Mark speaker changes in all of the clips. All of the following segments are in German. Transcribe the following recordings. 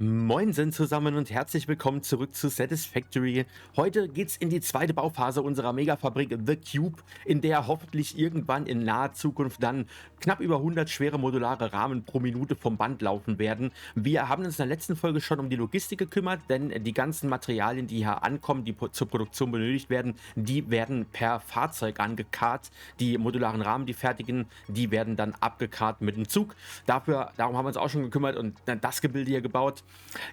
Speaker 1: Moinsen zusammen und herzlich willkommen zurück zu Satisfactory. Heute geht's in die zweite Bauphase unserer Megafabrik The Cube, in der hoffentlich irgendwann in naher Zukunft dann knapp über 100 schwere modulare Rahmen pro Minute vom Band laufen werden. Wir haben uns in der letzten Folge schon um die Logistik gekümmert, denn die ganzen Materialien, die hier ankommen, die zur Produktion benötigt werden, die werden per Fahrzeug angekarrt. Die modularen Rahmen, die fertigen, die werden dann abgekarrt mit dem Zug. Darum haben wir uns auch schon gekümmert und dann das Gebilde hier gebaut.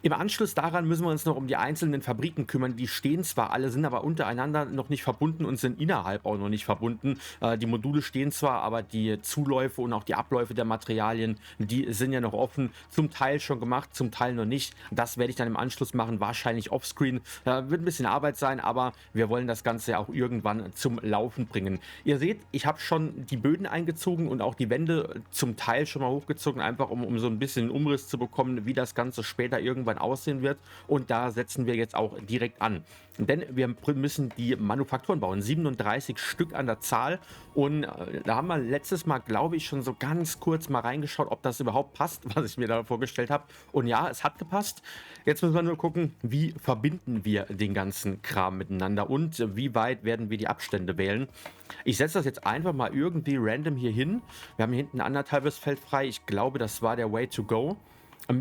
Speaker 1: Im Anschluss daran müssen wir uns noch um die einzelnen Fabriken kümmern. Die stehen zwar alle, sind aber untereinander noch nicht verbunden und sind innerhalb auch noch nicht verbunden. Die Module stehen zwar, aber die Zuläufe und auch die Abläufe der Materialien, die sind ja noch offen. Zum Teil schon gemacht, zum Teil noch nicht. Das werde ich dann im Anschluss machen, wahrscheinlich offscreen. Wird ein bisschen Arbeit sein, aber wir wollen das Ganze ja auch irgendwann zum Laufen bringen. Ihr seht, ich habe schon die Böden eingezogen und auch die Wände zum Teil schon mal hochgezogen, einfach um so ein bisschen Umriss zu bekommen, wie das Ganze später irgendwann aussehen wird. Und da setzen wir jetzt auch direkt an. Denn wir müssen die Manufakturen bauen. 37 Stück an der Zahl. Und da haben wir letztes Mal, glaube ich, schon so ganz kurz mal reingeschaut, ob das überhaupt passt, was ich mir da vorgestellt habe. Und ja, es hat gepasst. Jetzt müssen wir nur gucken, wie verbinden wir den ganzen Kram miteinander und wie weit werden wir die Abstände wählen. Ich setze das jetzt einfach mal irgendwie random hier hin. Wir haben hier hinten ein anderthalbes Feld frei. Ich glaube, das war der Way to go.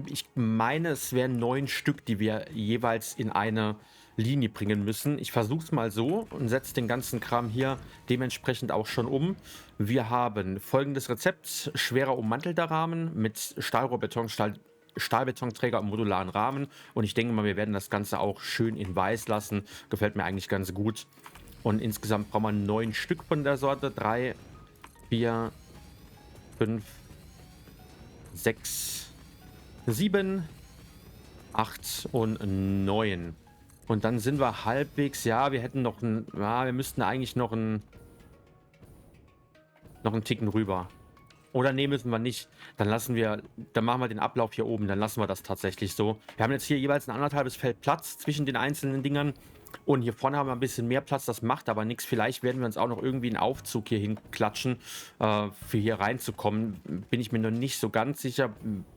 Speaker 1: Ich meine, es wären 9 Stück, die wir jeweils in eine Linie bringen müssen. Ich versuche es mal so und setze den ganzen Kram hier dementsprechend auch schon um. Wir haben folgendes Rezept: schwerer ummantelter Rahmen mit Stahlrohrbeton, Stahlbetonträger und modularen Rahmen. Und ich denke mal, wir werden das Ganze auch schön in weiß lassen. Gefällt mir eigentlich ganz gut. Und insgesamt brauchen wir 9 Stück von der Sorte. 3, 4, 5, 6, 7, 8 und 9. Und dann sind wir halbwegs, ja, wir hätten noch ein, ja, wir müssten eigentlich noch einen Ticken rüber. Oder nee, müssen wir nicht. Dann machen wir den Ablauf hier oben, dann lassen wir das tatsächlich so. Wir haben jetzt hier jeweils ein anderthalbes Feld Platz zwischen den einzelnen Dingern. Und hier vorne haben wir ein bisschen mehr Platz, das macht aber nichts. Vielleicht werden wir uns auch noch irgendwie einen Aufzug hier hinklatschen, für hier reinzukommen. Bin ich mir noch nicht so ganz sicher.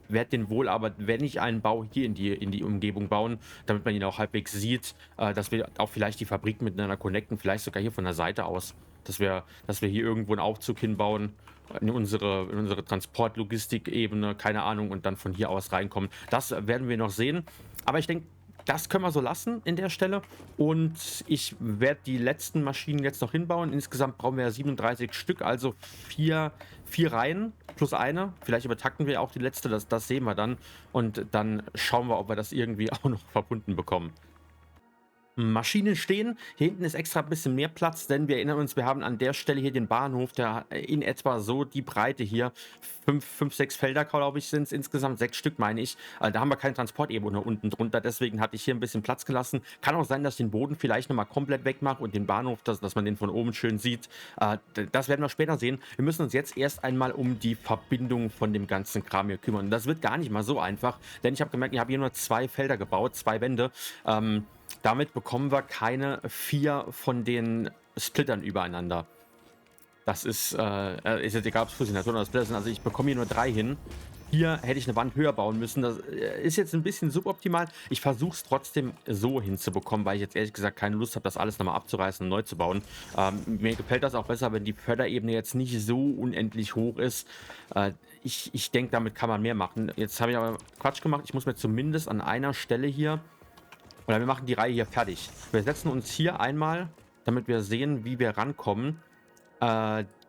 Speaker 1: Werde den wohl aber, wenn ich einen baue, hier in die Umgebung bauen, damit man ihn auch halbwegs sieht, dass wir auch vielleicht die Fabrik miteinander connecten, vielleicht sogar hier von der Seite aus. Dass wir hier irgendwo einen Aufzug hinbauen, in unsere Transportlogistik-Ebene, keine Ahnung, und dann von hier aus reinkommen. Das werden wir noch sehen. Aber ich denke, das können wir so lassen in der Stelle. Und ich werde die letzten Maschinen jetzt noch hinbauen. Insgesamt brauchen wir ja 37 Stück, also vier Reihen plus eine. Vielleicht übertakten wir auch die letzte, das sehen wir dann. Und dann schauen wir, ob wir das irgendwie auch noch verbunden bekommen. Maschinen stehen. Hier hinten ist extra ein bisschen mehr Platz, denn wir erinnern uns, wir haben an der Stelle hier den Bahnhof, der in etwa so die Breite hier. 6 Felder, glaube ich, sind es insgesamt, 6 Stück, meine ich. Da haben wir keine Transportebene unten drunter, deswegen hatte ich hier ein bisschen Platz gelassen. Kann auch sein, dass ich den Boden vielleicht nochmal komplett wegmache und den Bahnhof, dass man den von oben schön sieht. Das werden wir später sehen. Wir müssen uns jetzt erst einmal um die Verbindung von dem ganzen Kram hier kümmern. Und das wird gar nicht mal so einfach, denn ich habe gemerkt, ich habe hier nur 2 Felder gebaut, 2 Wände. Damit bekommen wir keine 4 von den Splittern übereinander. Das ist jetzt egal, ob es Fusinatoren oder Splitter sind. Also ich bekomme hier nur 3 hin. Hier hätte ich eine Wand höher bauen müssen. Das ist jetzt ein bisschen suboptimal. Ich versuche es trotzdem so hinzubekommen, weil ich jetzt ehrlich gesagt keine Lust habe, das alles nochmal abzureißen und neu zu bauen. Mir gefällt das auch besser, wenn die Förderebene jetzt nicht so unendlich hoch ist. Ich denke, damit kann man mehr machen. Jetzt habe ich aber Quatsch gemacht. Ich muss mir zumindest an einer Stelle hier... Oder wir machen die Reihe hier fertig. Wir setzen uns hier einmal, damit wir sehen, wie wir rankommen,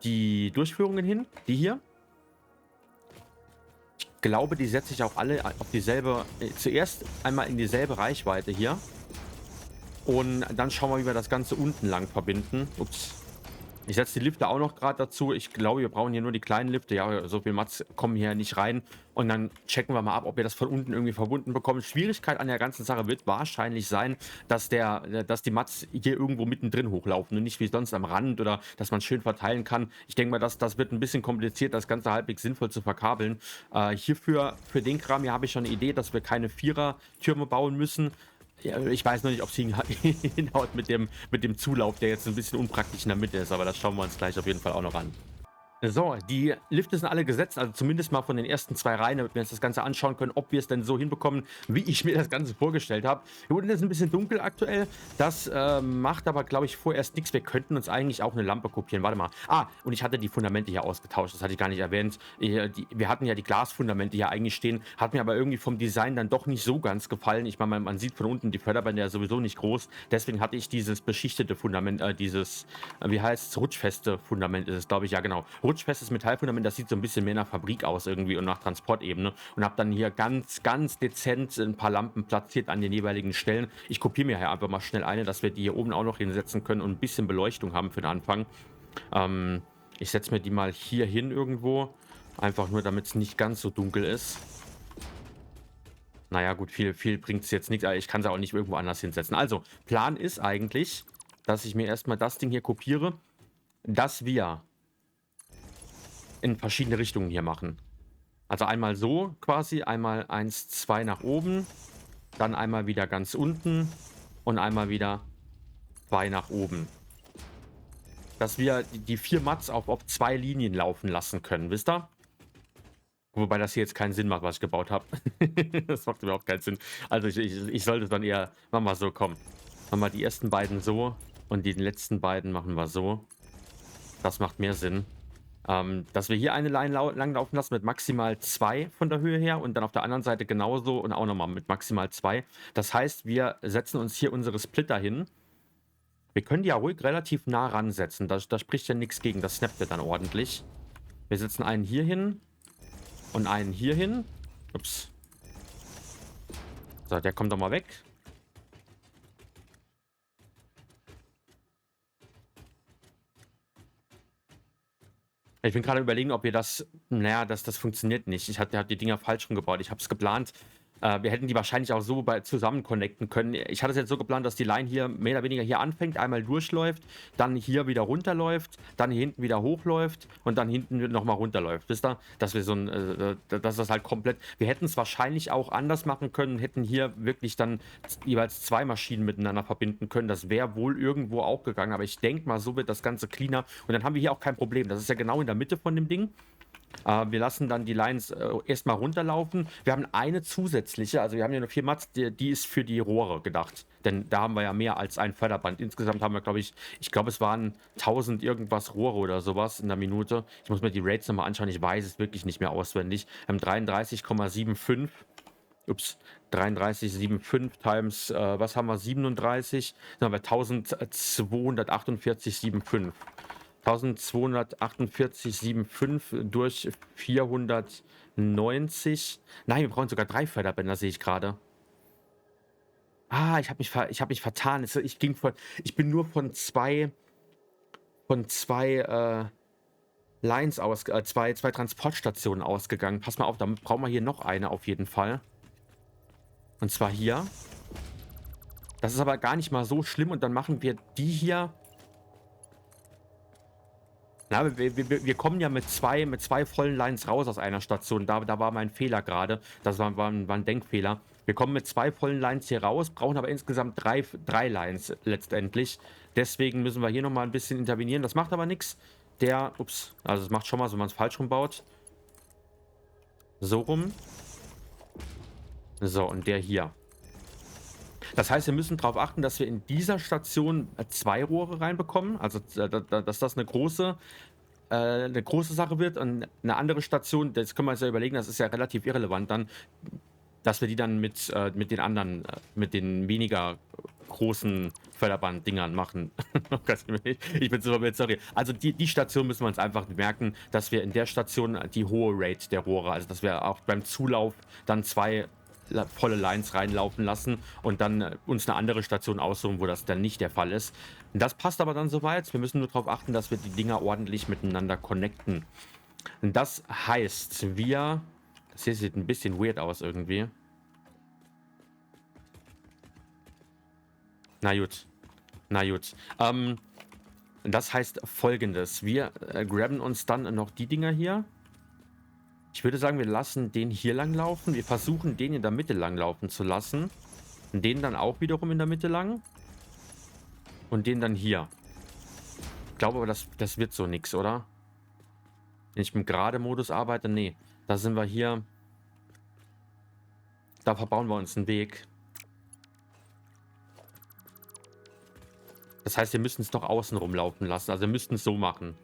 Speaker 1: die Durchführungen hin. Die hier. Ich glaube, die setze ich auch alle auf dieselbe, zuerst einmal in dieselbe Reichweite hier. Und dann schauen wir, wie wir das Ganze unten lang verbinden. Ups. Ich setze die Lifte auch noch gerade dazu. Ich glaube, wir brauchen hier nur die kleinen Lifte. Ja, so viel Mats kommen hier nicht rein. Und dann checken wir mal ab, ob wir das von unten irgendwie verbunden bekommen. Schwierigkeit an der ganzen Sache wird wahrscheinlich sein, dass die Mats hier irgendwo mittendrin hochlaufen und nicht wie sonst am Rand oder dass man schön verteilen kann. Ich denke mal, das wird ein bisschen kompliziert, das Ganze halbwegs sinnvoll zu verkabeln. Für den Kram hier habe ich schon eine Idee, dass wir keine Vierer-Türme bauen müssen. Ja, ich weiß noch nicht, ob es hinhaut mit dem Zulauf, der jetzt ein bisschen unpraktisch in der Mitte ist, aber das schauen wir uns gleich auf jeden Fall auch noch an. So, die Lifte sind alle gesetzt, also zumindest mal von den ersten 2 Reihen, damit wir uns das Ganze anschauen können, ob wir es denn so hinbekommen, wie ich mir das Ganze vorgestellt habe. Hier unten ist ein bisschen dunkel aktuell. Das macht aber, glaube ich, vorerst nichts. Wir könnten uns eigentlich auch eine Lampe kopieren. Warte mal. Ah, und ich hatte die Fundamente hier ausgetauscht. Das hatte ich gar nicht erwähnt. Wir hatten ja die Glasfundamente hier eigentlich stehen. Hat mir aber irgendwie vom Design dann doch nicht so ganz gefallen. Ich meine, man sieht von unten die Förderbänder ja sowieso nicht groß. Deswegen hatte ich dieses beschichtete Fundament, wie heißt es, rutschfeste Fundament ist es, glaube ich. Ja, genau. Rutschfestes Metallfundament, das sieht so ein bisschen mehr nach Fabrik aus irgendwie und nach Transportebene. Und habe dann hier ganz, ganz dezent ein paar Lampen platziert an den jeweiligen Stellen. Ich kopiere mir hier einfach mal schnell eine, dass wir die hier oben auch noch hinsetzen können und ein bisschen Beleuchtung haben für den Anfang. Ähm, Ich setze mir die mal hier hin irgendwo. Einfach nur, damit es nicht ganz so dunkel ist. Naja, gut, viel bringt es jetzt nichts. Ich kann sie auch nicht irgendwo anders hinsetzen. Also, Plan ist eigentlich, dass ich mir erstmal das Ding hier kopiere, dass wir in verschiedene Richtungen hier machen. Also einmal so quasi, einmal 1, 2 nach oben, dann einmal wieder ganz unten und einmal wieder 2 nach oben. Dass wir die 4 Mats auf 2 Linien laufen lassen können, wisst ihr? Wobei das hier jetzt keinen Sinn macht, was ich gebaut habe. Das macht überhaupt keinen Sinn. Also ich sollte dann eher, machen wir so, komm. Machen wir die ersten beiden so und die letzten beiden machen wir so. Das macht mehr Sinn. Dass wir hier eine Line langlaufen lassen mit maximal 2 von der Höhe her und dann auf der anderen Seite genauso und auch nochmal mit maximal 2. Das heißt, wir setzen uns hier unsere Splitter hin. Wir können die ja ruhig relativ nah ransetzen. Da spricht ja nichts gegen. Das snappt ja dann ordentlich. Wir setzen einen hier hin und einen hier hin. Ups. So, der kommt doch mal weg. Ich bin gerade überlegen, ob wir das, naja, das funktioniert nicht. Ich hatte die Dinger falsch rumgebaut. Ich habe es geplant. Wir hätten die wahrscheinlich auch so zusammen connecten können. Ich hatte es jetzt so geplant, dass die Line hier mehr oder weniger hier anfängt, einmal durchläuft, dann hier wieder runterläuft, dann hier hinten wieder hochläuft und dann hinten nochmal runterläuft. Wisst ihr? Dass wir dass das halt komplett. Wir hätten es wahrscheinlich auch anders machen können, hätten hier wirklich dann jeweils 2 Maschinen miteinander verbinden können. Das wäre wohl irgendwo auch gegangen, aber ich denke mal, so wird das Ganze cleaner. Und dann haben wir hier auch kein Problem. Das ist ja genau in der Mitte von dem Ding. Wir lassen dann die Lines erstmal runterlaufen. Wir haben eine zusätzliche, also wir haben hier nur 4 Mats, die ist für die Rohre gedacht. Denn da haben wir ja mehr als ein Förderband. Insgesamt haben wir, ich glaube, es waren 1000 irgendwas Rohre oder sowas in der Minute. Ich muss mir die Rates nochmal anschauen, ich weiß es wirklich nicht mehr auswendig. Wir haben 33,75. Ups, 33,75 times, was haben wir, 37? Dann haben wir 1248,75. 1248,75 durch 490. Nein, wir brauchen sogar 3 Förderbänder, sehe ich gerade. Ah, ich habe mich vertan. Ich bin nur von zwei Lines zwei Transportstationen ausgegangen. Pass mal auf, damit brauchen wir hier noch eine auf jeden Fall. Und zwar hier. Das ist aber gar nicht mal so schlimm. Und dann machen wir die hier. Na, wir kommen ja mit zwei vollen Lines raus aus einer Station. Da war mein Fehler gerade. Das war ein Denkfehler. Wir kommen mit 2 vollen Lines hier raus, brauchen aber insgesamt drei Lines letztendlich. Deswegen müssen wir hier nochmal ein bisschen intervenieren. Das macht aber nichts. Also es macht schon mal, wenn man es falsch rumbaut. So rum. So, und der hier. Das heißt, wir müssen darauf achten, dass wir in dieser Station 2 Rohre reinbekommen. Also, dass das eine große Sache wird. Und eine andere Station, das können wir uns ja überlegen, das ist ja relativ irrelevant dann, dass wir die dann mit den anderen, mit den weniger großen Förderband-Dingern machen. Ich bin so verwirrt, sorry. Also die Station müssen wir uns einfach merken, dass wir in der Station die hohe Rate der Rohre, also dass wir auch beim Zulauf dann 2 volle Lines reinlaufen lassen und dann uns eine andere Station aussuchen, wo das dann nicht der Fall ist. Das passt aber dann soweit. Wir müssen nur darauf achten, dass wir die Dinger ordentlich miteinander connecten. Das heißt, das hier sieht ein bisschen weird aus irgendwie. Na gut. Na gut. Das heißt Folgendes. Wir grabben uns dann noch die Dinger hier. Ich würde sagen, wir lassen den hier lang laufen. Wir versuchen, den in der Mitte lang laufen zu lassen. Und den dann auch wiederum in der Mitte lang. Und den dann hier. Ich glaube aber, das wird so nix, oder? Wenn ich im Gerade-Modus arbeite, nee. Da sind wir hier. Da verbauen wir uns einen Weg. Das heißt, wir müssen es doch außen rumlaufen lassen. Also wir müssten es so machen.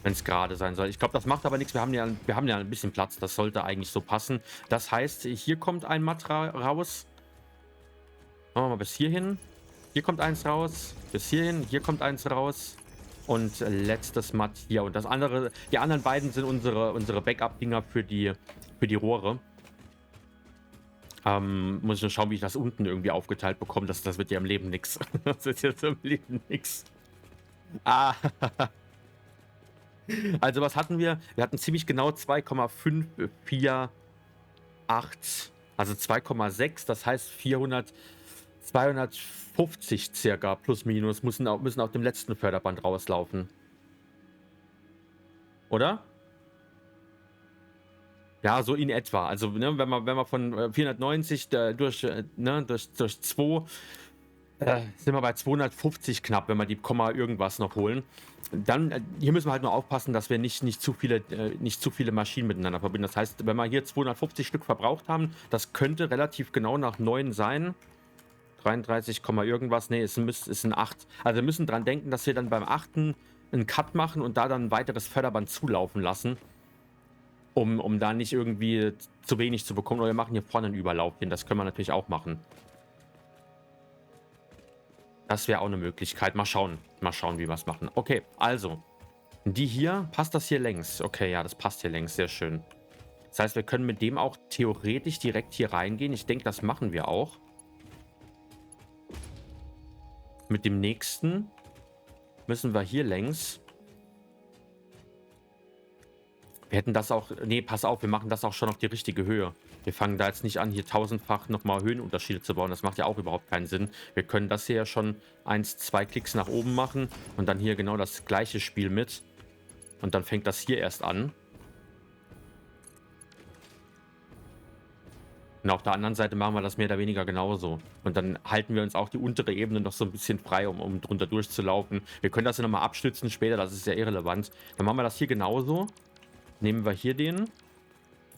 Speaker 1: Wenn es gerade sein soll. Ich glaube, das macht aber nichts. Wir haben ja ein bisschen Platz. Das sollte eigentlich so passen. Das heißt, hier kommt ein Matt raus. Machen wir mal bis hierhin. Hier kommt eins raus. Bis hierhin. Hier kommt eins raus. Und letztes Matt hier. Und das andere, die anderen beiden sind unsere Backup-Dinger für die Rohre. Muss ich nur schauen, wie ich das unten irgendwie aufgeteilt bekomme. Das wird ja im Leben nix. Das wird jetzt im Leben nix. Ah. Also was hatten wir? Wir hatten ziemlich genau 2,548. Also 2,6. Das heißt 250 circa plus minus müssen auf dem letzten Förderband rauslaufen. Oder? Ja, so in etwa. Also, ne, wenn man von 490 durch 2 sind wir bei 250 knapp, wenn wir die Komma irgendwas noch holen. Dann, hier müssen wir halt nur aufpassen, dass wir nicht zu viele Maschinen miteinander verbinden. Das heißt, wenn wir hier 250 Stück verbraucht haben, das könnte relativ genau nach 9 sein. 33, irgendwas. Nee, es sind 8. Also wir müssen dran denken, dass wir dann beim 8. einen Cut machen und da dann ein weiteres Förderband zulaufen lassen. Um da nicht irgendwie zu wenig zu bekommen. Oder wir machen hier vorne einen Überlaufchen. Das können wir natürlich auch machen. Das wäre auch eine Möglichkeit. Mal schauen. Mal schauen, wie wir es machen. Okay, also. Die hier, passt das hier längs? Okay, ja, das passt hier längs. Sehr schön. Das heißt, wir können mit dem auch theoretisch direkt hier reingehen. Ich denke, das machen wir auch. Mit dem nächsten müssen wir hier längs. Wir hätten das auch... Nee, pass auf, wir machen das auch schon auf die richtige Höhe. Wir fangen da jetzt nicht an, hier tausendfach nochmal Höhenunterschiede zu bauen. Das macht ja auch überhaupt keinen Sinn. Wir können das hier ja schon 1, 2 Klicks nach oben machen und dann hier genau das gleiche Spiel mit. Und dann fängt das hier erst an. Und auf der anderen Seite machen wir das mehr oder weniger genauso. Und dann halten wir uns auch die untere Ebene noch so ein bisschen frei, um drunter durchzulaufen. Wir können das ja nochmal abstützen später, das ist ja irrelevant. Dann machen wir das hier genauso. Nehmen wir hier den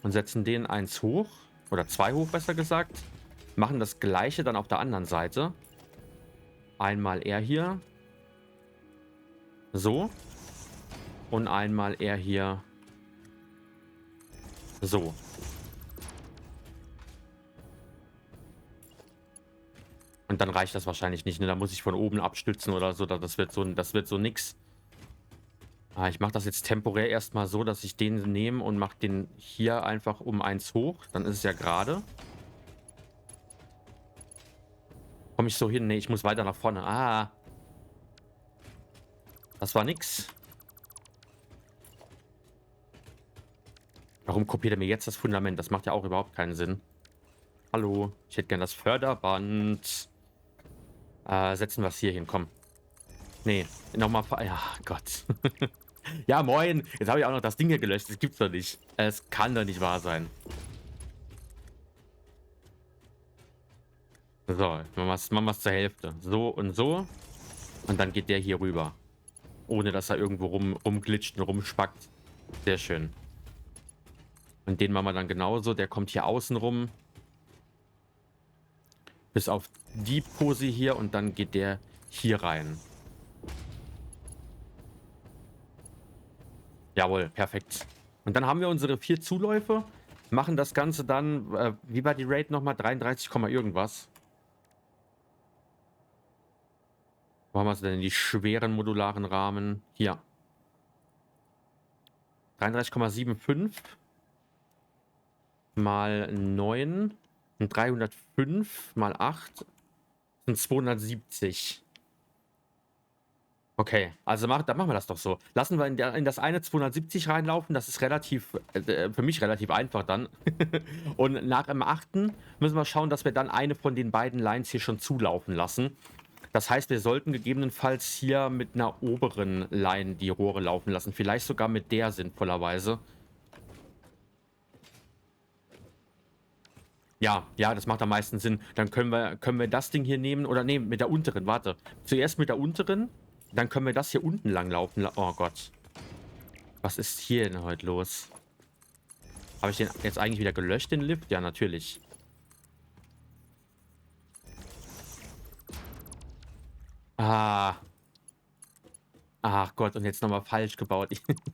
Speaker 1: und setzen den 1 hoch. Oder 2 hoch, besser gesagt. Machen das gleiche dann auf der anderen Seite. Einmal er hier. So. Und einmal er hier. So. Und dann reicht das wahrscheinlich nicht. Ne? Da muss ich von oben abstützen oder so. Das wird so nix. Ich mache das jetzt temporär erstmal so, dass ich den nehme und mache den hier einfach um 1 hoch. Dann ist es ja gerade. Komme ich so hin? Ne, ich muss weiter nach vorne. Ah. Das war nix. Warum kopiert er mir jetzt das Fundament? Das macht ja auch überhaupt keinen Sinn. Hallo, ich hätte gern das Förderband. Setzen wir es hier hin, komm. Nee, nochmal... Ja, Gott. Ja, moin. Jetzt habe ich auch noch das Ding hier gelöscht. Das gibt's doch nicht. Es kann doch nicht wahr sein. So, machen wir es zur Hälfte. So und so. Und dann geht der hier rüber. Ohne, dass er irgendwo rumglitscht und rumspackt. Sehr schön. Und den machen wir dann genauso. Der kommt hier außen rum. Bis auf die Pose hier. Und dann geht der hier rein. Jawohl, perfekt. Und dann haben wir unsere 4 Zuläufe. Machen das Ganze dann, wie war die Rate nochmal? 33, irgendwas. Wo haben wir es denn? Die schweren modularen Rahmen. Hier. 33,75 mal 9 und 305 mal 8 sind 270. Okay, also dann machen wir das doch so. Lassen wir in das eine 270 reinlaufen. Das ist für mich relativ einfach dann. Und nach dem 8. müssen wir schauen, dass wir dann eine von den beiden Lines hier schon zulaufen lassen. Das heißt, wir sollten gegebenenfalls hier mit einer oberen Line die Rohre laufen lassen. Vielleicht sogar mit der sinnvollerweise. Ja, das macht am meisten Sinn. Dann können wir das Ding hier nehmen. Oder nee, mit der unteren, warte. Zuerst mit der unteren. Dann können wir das hier unten lang laufen. Oh Gott. Was ist hier denn heute los? Habe ich den jetzt eigentlich wieder gelöscht, den Lift? Ja, natürlich. Ah. Ach Gott, und jetzt nochmal falsch gebaut.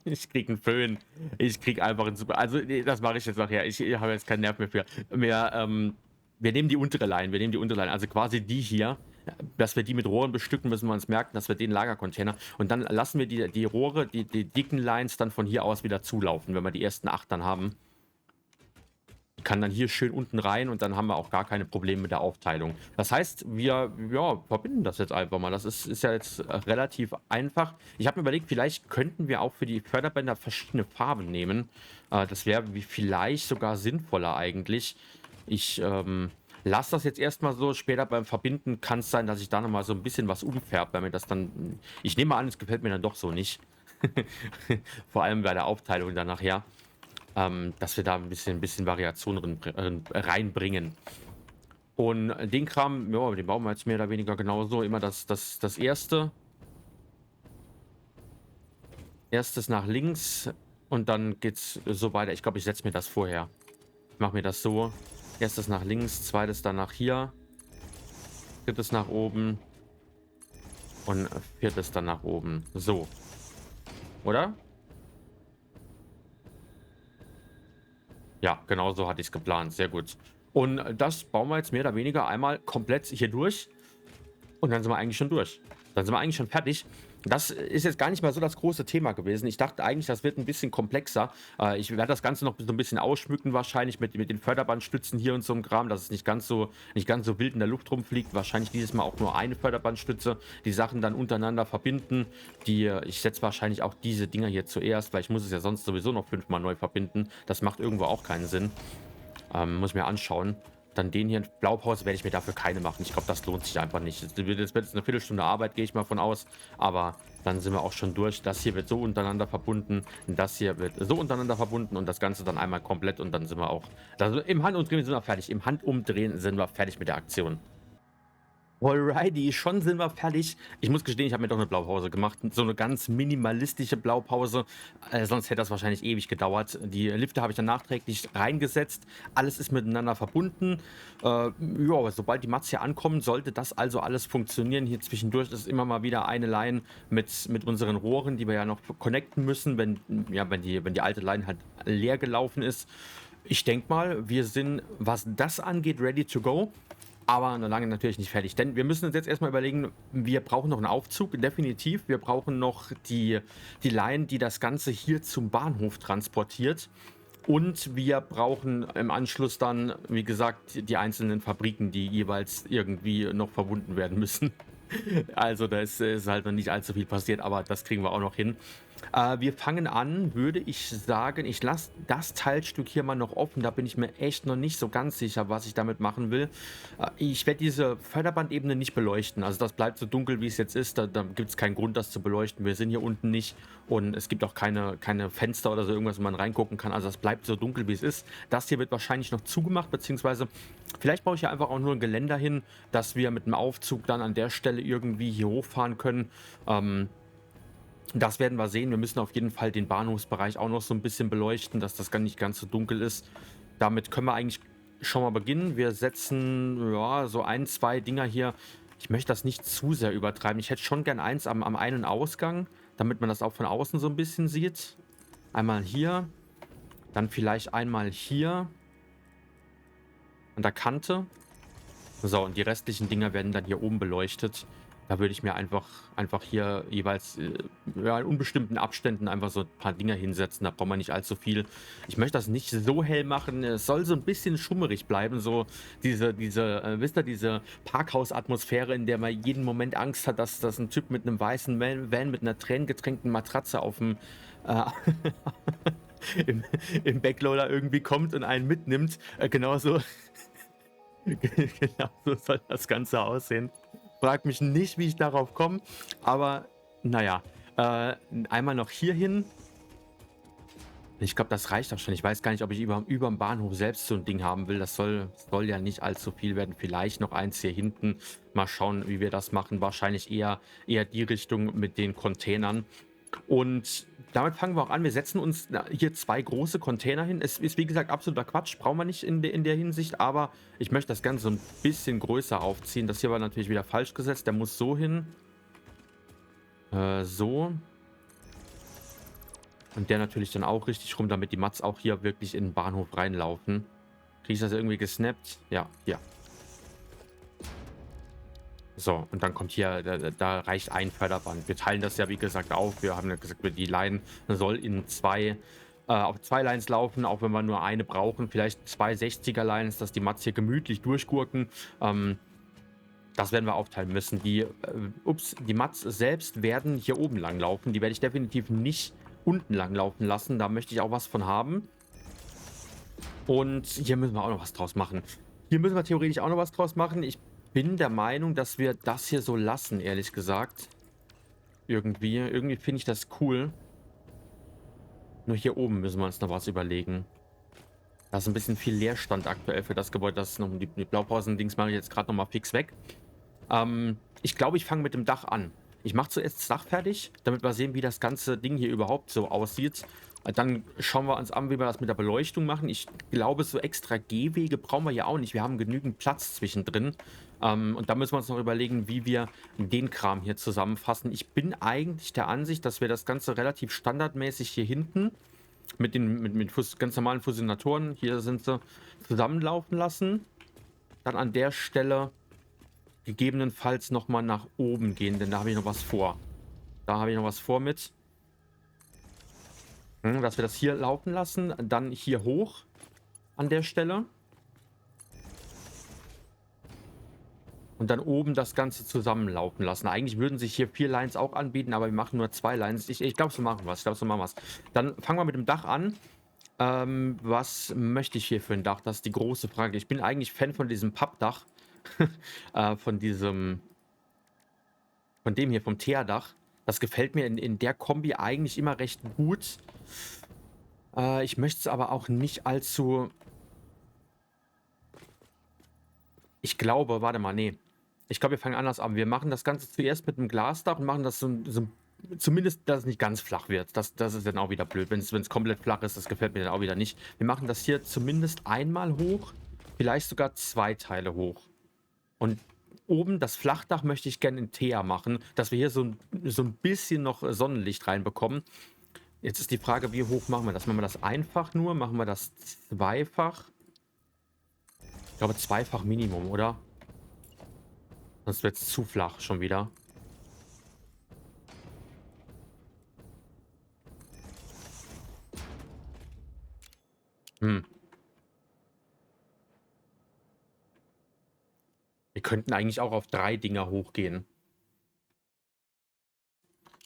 Speaker 1: Ich krieg einen Föhn. Ich krieg einfach einen super. Also, nee, das mache ich jetzt nachher. Ich habe jetzt keinen Nerv mehr für. Wir nehmen die untere Line. Wir nehmen die untere Line. Also quasi die hier. Dass wir die mit Rohren bestücken, müssen wir uns merken, dass wir den Lagercontainer. Und dann lassen wir die Rohre, die dicken Lines dann von hier aus wieder zulaufen, wenn wir die ersten 8 dann haben. Kann dann hier schön unten rein und dann haben wir auch gar keine Probleme mit der Aufteilung. Das heißt, wir ja, verbinden das jetzt einfach mal. Das ist ja jetzt relativ einfach. Ich habe mir überlegt, vielleicht könnten wir auch für die Förderbänder verschiedene Farben nehmen. Das wäre vielleicht sogar sinnvoller eigentlich. Ich lasse das jetzt erstmal so. Später beim Verbinden kann es sein, dass ich da nochmal so ein bisschen was umfärbe, damit das dann. Ich nehme an, es gefällt mir dann doch so nicht. Vor allem bei der Aufteilung dann nachher. Dass wir da ein bisschen Variation reinbringen. Und den Kram, ja, den bauen wir jetzt mehr oder weniger genauso. Immer das erste. Erstes nach links und dann geht's so weiter. Ich glaube, ich setze mir das vorher. Ich mache mir das so. Erstes nach links, zweites dann nach hier. Drittes nach oben. Und viertes dann nach oben. So. Oder? Ja, genau so hatte ich es geplant. Sehr gut. Und das bauen wir jetzt mehr oder weniger einmal komplett hier durch. Und dann sind wir eigentlich schon durch. Dann sind wir eigentlich schon fertig. Das ist jetzt gar nicht mal so das große Thema gewesen. Ich dachte eigentlich, das wird ein bisschen komplexer. Ich werde das Ganze noch so ein bisschen ausschmücken, wahrscheinlich mit den Förderbandstützen hier und so einem Kram, dass es nicht ganz so wild in der Luft rumfliegt. Wahrscheinlich dieses Mal auch nur eine Förderbandstütze. Die Sachen dann untereinander verbinden. Ich setze wahrscheinlich auch diese Dinger hier zuerst, weil ich muss es ja sonst sowieso noch 5-mal neu verbinden. Das macht irgendwo auch keinen Sinn. Muss ich mir anschauen. Dann den hier in Blaupause werde ich mir dafür keine machen. Ich glaube, das lohnt sich einfach nicht. Das wird jetzt eine Viertelstunde Arbeit, gehe ich mal von aus. Aber dann sind wir auch schon durch. Das hier wird so untereinander verbunden. Das hier wird so untereinander verbunden. Und das Ganze dann einmal komplett. Und dann sind wir auch. Also im Handumdrehen sind wir fertig. Im Handumdrehen sind wir fertig mit der Aktion. Alrighty, schon sind wir fertig. Ich muss gestehen, ich habe mir doch eine Blaupause gemacht. So eine ganz minimalistische Blaupause. Sonst hätte das wahrscheinlich ewig gedauert. Die Lifte habe ich dann nachträglich reingesetzt. Alles ist miteinander verbunden. Ja, aber sobald die Mats hier ankommen, sollte das also alles funktionieren. Hier zwischendurch ist immer mal wieder eine Line mit unseren Rohren, die wir ja noch connecten müssen, wenn die alte Line halt leer gelaufen ist. Ich denke mal, wir sind, was das angeht, ready to go. Aber noch lange natürlich nicht fertig, denn wir müssen uns jetzt erstmal überlegen, wir brauchen noch einen Aufzug, definitiv. Wir brauchen noch die Line, die das Ganze hier zum Bahnhof transportiert. Und wir brauchen im Anschluss dann, wie gesagt, die einzelnen Fabriken, die jeweils irgendwie noch verbunden werden müssen. Also da ist halt noch nicht allzu viel passiert, aber das kriegen wir auch noch hin. Wir fangen an, würde ich sagen, ich lasse das Teilstück hier mal noch offen. Da bin ich mir echt noch nicht so ganz sicher, was ich damit machen will. Ich werde diese Förderbandebene nicht beleuchten. Also das bleibt so dunkel, wie es jetzt ist. Da gibt es keinen Grund, das zu beleuchten. Wir sind hier unten nicht und es gibt auch keine Fenster oder so irgendwas, wo man reingucken kann. Also das bleibt so dunkel, wie es ist. Das hier wird wahrscheinlich noch zugemacht, beziehungsweise vielleicht baue ich hier einfach auch nur ein Geländer hin, dass wir mit dem Aufzug dann an der Stelle irgendwie hier hochfahren können. Das werden wir sehen. Wir müssen auf jeden Fall den Bahnhofsbereich auch noch so ein bisschen beleuchten, dass das gar nicht ganz so dunkel ist. Damit können wir eigentlich schon mal beginnen. Wir setzen ja, so 1, 2 Dinger hier. Ich möchte das nicht zu sehr übertreiben. Ich hätte schon gern eins am einen Ausgang, damit man das auch von außen so ein bisschen sieht. Einmal hier, dann vielleicht einmal hier an der Kante. So, und die restlichen Dinger werden dann hier oben beleuchtet. Da würde ich mir einfach hier jeweils ja, in unbestimmten Abständen einfach so ein paar Dinger hinsetzen. Da braucht man nicht allzu viel. Ich möchte das nicht so hell machen. Es soll so ein bisschen schummerig bleiben. So wisst ihr, diese Parkhausatmosphäre, in der man jeden Moment Angst hat, dass ein Typ mit einem weißen Van mit einer tränengetränkten Matratze auf dem im Backloader irgendwie kommt und einen mitnimmt. Genauso. Genau so soll das Ganze aussehen. Frag mich nicht, wie ich darauf komme, aber naja. Einmal noch hier hin. Ich glaube, das reicht auch schon. Ich weiß gar nicht, ob ich über dem Bahnhof selbst so ein Ding haben will. Das soll ja nicht allzu viel werden. Vielleicht noch eins hier hinten. Mal schauen, wie wir das machen. Wahrscheinlich eher die Richtung mit den Containern. Und damit fangen wir auch an. Wir setzen uns hier 2 große Container hin. Es ist, wie gesagt, absoluter Quatsch. Brauchen wir nicht in der Hinsicht. Aber ich möchte das Ganze so ein bisschen größer aufziehen. Das hier war natürlich wieder falsch gesetzt. Der muss so hin. So. Und der natürlich dann auch richtig rum, damit die Mats auch hier wirklich in den Bahnhof reinlaufen. Kriege ich das irgendwie gesnappt? Ja, ja. So, und dann kommt hier, da reicht ein Förderband. Wir teilen das ja, wie gesagt, auf. Wir haben ja gesagt, die Line soll auf 2 Lines laufen, auch wenn wir nur eine brauchen. Vielleicht 2 60er Lines, dass die Mats hier gemütlich durchgurken. Das werden wir aufteilen müssen. Die Mats selbst werden hier oben lang laufen. Die werde ich definitiv nicht unten lang laufen lassen. Da möchte ich auch was von haben. Und hier müssen wir auch noch was draus machen. Hier müssen wir theoretisch auch noch was draus machen. Ich bin der Meinung, dass wir das hier so lassen, ehrlich gesagt. Irgendwie finde ich das cool. Nur hier oben müssen wir uns noch was überlegen. Da ist ein bisschen viel Leerstand aktuell für das Gebäude. Das ist noch die Blaupausen-Dings mache ich jetzt gerade noch mal fix weg. Ich glaube, ich fange mit dem Dach an. Ich mache zuerst das Dach fertig, damit wir sehen, wie das ganze Ding hier überhaupt so aussieht. Dann schauen wir uns an, wie wir das mit der Beleuchtung machen. Ich glaube, so extra Gehwege brauchen wir ja auch nicht. Wir haben genügend Platz zwischendrin. Und da müssen wir uns noch überlegen, wie wir den Kram hier zusammenfassen. Ich bin eigentlich der Ansicht, dass wir das Ganze relativ standardmäßig hier hinten mit ganz normalen Fusionatoren, hier sind sie, zusammenlaufen lassen. Dann an der Stelle gegebenenfalls nochmal nach oben gehen, denn da habe ich noch was vor. Da habe ich noch was vor mit. Dass wir das hier laufen lassen, dann hier hoch an der Stelle. Und dann oben das Ganze zusammenlaufen lassen. Eigentlich würden sich hier 4 Lines auch anbieten, aber wir machen nur 2 Lines. Ich glaube, so machen wir es. Dann fangen wir mit dem Dach an. Was möchte ich hier für ein Dach? Das ist die große Frage. Ich bin eigentlich Fan von diesem Pappdach. Von dem hier, vom Teerdach. Das gefällt mir in der Kombi eigentlich immer recht gut. Ich möchte es aber auch nicht allzu... Ich glaube, warte mal, nee. Ich glaube, wir fangen anders an. Wir machen das Ganze zuerst mit einem Glasdach und machen das zumindest, dass es nicht ganz flach wird. Das ist dann auch wieder blöd. Wenn es komplett flach ist, das gefällt mir dann auch wieder nicht. Wir machen das hier zumindest einmal hoch, vielleicht sogar 2 Teile hoch. Und oben das Flachdach möchte ich gerne in Teer machen, dass wir hier so ein bisschen noch Sonnenlicht reinbekommen. Jetzt ist die Frage, wie hoch machen wir das? Machen wir das einfach nur? Machen wir das zweifach? Ich glaube, zweifach Minimum, oder? Sonst wird es zu flach schon wieder. Wir könnten eigentlich auch auf 3 Dinger hochgehen.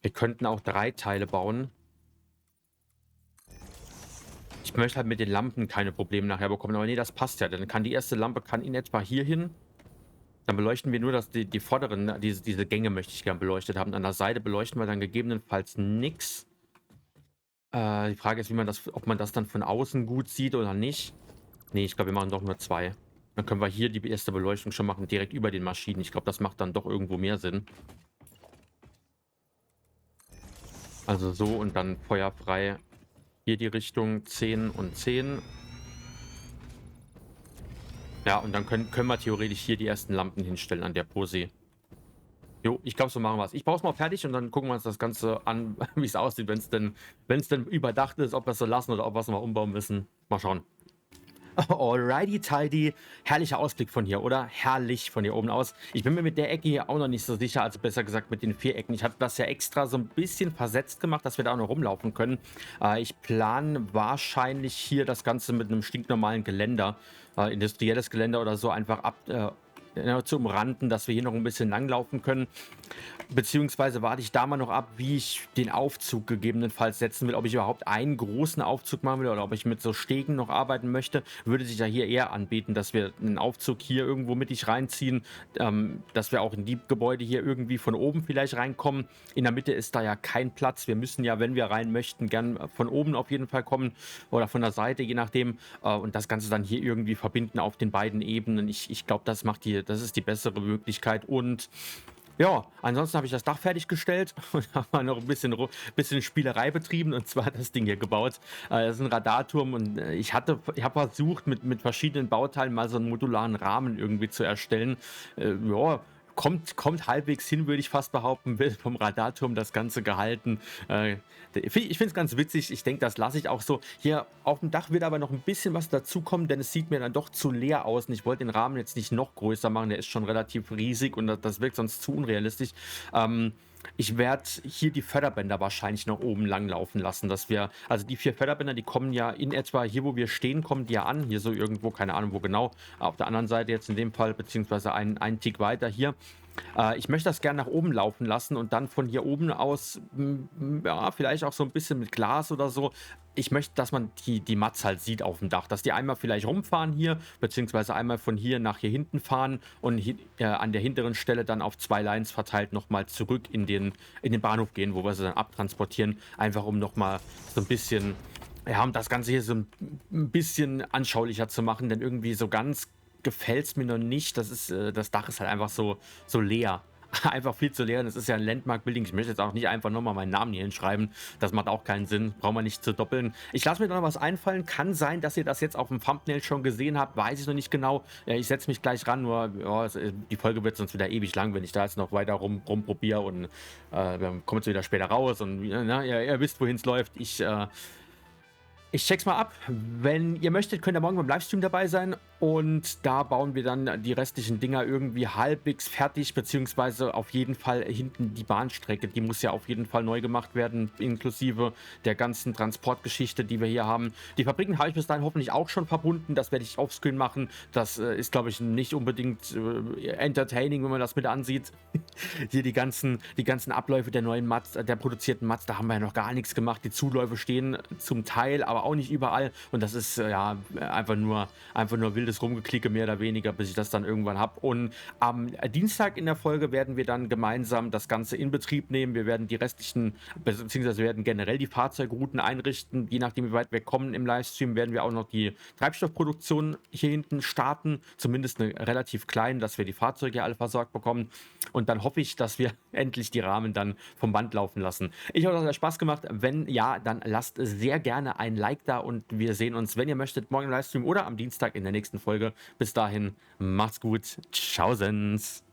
Speaker 1: Wir könnten auch 3 Teile bauen. Ich möchte halt mit den Lampen keine Probleme nachher bekommen. Aber nee, das passt ja. Dann kann die erste Lampe in etwa hier hin. Dann beleuchten wir nur die vorderen, diese Gänge möchte ich gerne beleuchtet haben. An der Seite beleuchten wir dann gegebenenfalls nichts. Die Frage ist, ob man das dann von außen gut sieht oder nicht. Nee, ich glaube, wir machen doch nur 2. Dann können wir hier die erste Beleuchtung schon machen, direkt über den Maschinen. Ich glaube, das macht dann doch irgendwo mehr Sinn. Also so und dann feuerfrei. Hier die Richtung 10 und 10. Ja, und dann können wir theoretisch hier die ersten Lampen hinstellen an der Pose. Jo, ich glaube, so machen wir es. Ich baue es mal fertig und dann gucken wir uns das Ganze an, wie es aussieht, wenn es denn überdacht ist, ob wir es so lassen oder ob wir es mal umbauen müssen. Mal schauen. Alrighty, tidy. Herrlicher Ausblick von hier, oder? Herrlich von hier oben aus. Ich bin mir mit der Ecke hier auch noch nicht so sicher, also besser gesagt mit den 4 Ecken. Ich habe das ja extra so ein bisschen versetzt gemacht, dass wir da auch noch rumlaufen können. Ich plane wahrscheinlich hier das Ganze mit einem stinknormalen Geländer, industrielles Geländer oder so, einfach zu umranden, dass wir hier noch ein bisschen langlaufen können. Beziehungsweise warte ich da mal noch ab, wie ich den Aufzug gegebenenfalls setzen will. Ob ich überhaupt einen großen Aufzug machen will oder ob ich mit so Stegen noch arbeiten möchte, würde sich ja hier eher anbieten, dass wir einen Aufzug hier irgendwo mittig reinziehen, dass wir auch in die Gebäude hier irgendwie von oben vielleicht reinkommen. In der Mitte ist da ja kein Platz. Wir müssen ja, wenn wir rein möchten, gern von oben auf jeden Fall kommen oder von der Seite, je nachdem. Und das Ganze dann hier irgendwie verbinden auf den beiden Ebenen. Ich glaube, das ist die bessere Möglichkeit. Und Ja, ansonsten habe ich das Dach fertiggestellt und habe mal noch ein bisschen Spielerei betrieben, und zwar das Ding hier gebaut. Das ist ein Radarturm, und ich habe versucht, mit verschiedenen Bauteilen mal so einen modularen Rahmen irgendwie zu erstellen. Ja, kommt halbwegs hin, würde ich fast behaupten, wird vom Radarturm das Ganze gehalten. Ich finde es ganz witzig. Ich denke, das lasse ich auch so. Hier auf dem Dach wird aber noch ein bisschen was dazukommen, denn es sieht mir dann doch zu leer aus, und ich wollte den Rahmen jetzt nicht noch größer machen. Der ist schon relativ riesig, und das wirkt sonst zu unrealistisch. Ähm, Ich werde hier die Förderbänder wahrscheinlich noch oben lang laufen lassen, dass wir, also die 4 Förderbänder, die kommen ja in etwa hier, wo wir stehen, kommen die ja an. Hier so irgendwo, keine Ahnung wo genau. Auf der anderen Seite jetzt in dem Fall, beziehungsweise einen Tick weiter hier. Ich möchte das gerne nach oben laufen lassen und dann von hier oben aus, ja, vielleicht auch so ein bisschen mit Glas oder so. Ich möchte, dass man die Mats halt sieht auf dem Dach, dass die einmal vielleicht rumfahren hier, beziehungsweise einmal von hier nach hier hinten fahren und an der hinteren Stelle dann auf 2 Lines verteilt nochmal zurück in den Bahnhof gehen, wo wir sie dann abtransportieren, einfach um nochmal so ein bisschen, ja, um das Ganze hier so ein bisschen anschaulicher zu machen, denn irgendwie so ganz gefällt es mir noch nicht. Das Dach ist halt einfach so leer. Einfach viel zu leer. Und es ist ja ein Landmark-Building. Ich möchte jetzt auch nicht einfach nochmal meinen Namen hier hinschreiben. Das macht auch keinen Sinn. Braucht man nicht zu doppeln. Ich lasse mir da noch was einfallen. Kann sein, dass ihr das jetzt auf dem Thumbnail schon gesehen habt. Weiß ich noch nicht genau. Ich setze mich gleich ran. Nur ja, die Folge wird sonst wieder ewig lang, wenn ich da jetzt noch weiter rumprobiere. Und wir kommen jetzt wieder später raus. Und ihr wisst, wohin es läuft. Ich check's mal ab. Wenn ihr möchtet, könnt ihr morgen beim Livestream dabei sein, und da bauen wir dann die restlichen Dinger irgendwie halbwegs fertig, beziehungsweise auf jeden Fall hinten die Bahnstrecke. Die muss ja auf jeden Fall neu gemacht werden, inklusive der ganzen Transportgeschichte, die wir hier haben. Die Fabriken habe ich bis dahin hoffentlich auch schon verbunden. Das werde ich offscreen machen. Das ist, glaube ich, nicht unbedingt entertaining, wenn man das mit ansieht. Hier die ganzen Abläufe der neuen Mats, der produzierten Mats, da haben wir ja noch gar nichts gemacht. Die Zuläufe stehen zum Teil, aber auch nicht überall. Und das ist ja einfach nur wildes Rumgeklicke, mehr oder weniger, bis ich das dann irgendwann habe. Und am Dienstag in der Folge werden wir dann gemeinsam das Ganze in Betrieb nehmen. Wir werden die restlichen, beziehungsweise wir werden generell die Fahrzeugrouten einrichten. Je nachdem, wie weit wir kommen im Livestream, werden wir auch noch die Treibstoffproduktion hier hinten starten. Zumindest eine relativ kleine, dass wir die Fahrzeuge alle versorgt bekommen. Und dann hoffe ich, dass wir endlich die Rahmen dann vom Band laufen lassen. Ich hoffe, das hat euch Spaß gemacht. Wenn ja, dann lasst sehr gerne ein Like da, und wir sehen uns, wenn ihr möchtet, morgen im Livestream oder am Dienstag in der nächsten Folge. Bis dahin, macht's gut. Tschaußens.